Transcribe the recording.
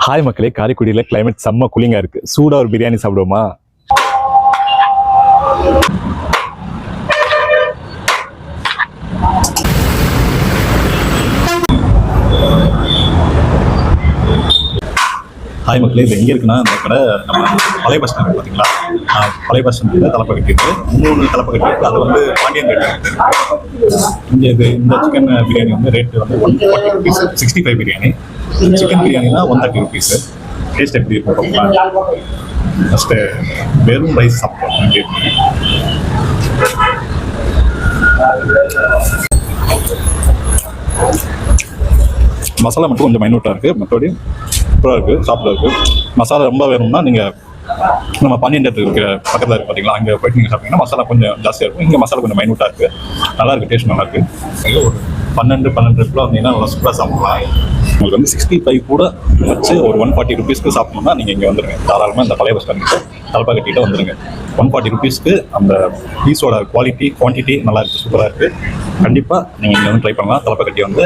Hi மக்களே, காரைக்குடியில் climate செம்ம கூலிங்காக இருக்குது. சூடாக ஒரு பிரியாணி சாப்பிடுவோமா? ஹாய் மக்களே, இது எங்கே இருக்குன்னா இந்த கடை நம்ம பழைய பஸ் ஸ்டாண்ட் பார்த்தீங்களா? பழைய பஸ் ஸ்டாண்டில் தலைப்பக்கட்டி இருக்குது. இன்னொன்று தலைப்பக்கட்டி இருக்குது, அது வந்து பாண்டியன் ரேட் இருக்குது. இங்கே இந்த சிக்கன் பிரியாணி வந்து ரேட்டு வந்து 140 ருபீஸ். 65 பிரியாணி. சிக்கன் பிரியாணினா 130 ருபீஸ். டேஸ்ட் எப்படி இருக்கும் பார்க்கலாம். ஃபஸ்ட்டு வெறும் ரைஸ் சாப்பிட்டோம். மசாலா மட்டும் கொஞ்சம் மைனூட்டாக இருக்குது, மற்றபடி சூப்பராக இருக்குது, சாப்பிட இருக்குது. மசாலா ரொம்ப வேணும்னா நீங்கள் நம்ம பாண்டியன் தேட்டர் இருக்கிற பக்கத்தில் இருக்குது பார்த்தீங்களா, அங்கே போய்ட்டு நீங்கள் சாப்பிட்டீங்கன்னா மசாலா கொஞ்சம் ஜாஸ்தியாக இருக்கும். இங்கே மசாலா கொஞ்சம் மைனூட்டாக இருக்குது, நல்லாயிருக்கு, டேஸ்ட் நல்லாயிருக்கு. ஒரு 12 கூட வந்தீங்கன்னா நல்லா சூப்பராக சாப்பிடலாம். உங்களுக்கு வந்து 65 கூட வச்சு ஒரு 140 ருபீஸ்க்கு சாப்பிட்ணுன்னா நீங்கள் இங்கே வந்துடுங்க. தாராளமாக இந்த பழைய பஸ் ஸ்டாண்ட் தலைப்பாக்கட்டிகிட்ட வந்துடுங்க. 140 ருபீஸ்க்கு அந்த பீஸோட குவான்டிட்டி நல்லா இருக்குது, சூப்பராக இருக்குது. கண்டிப்பாக நீங்கள் இங்கே வந்து ட்ரை பண்ணலாம். தலைப்பாக்கட்டி வந்து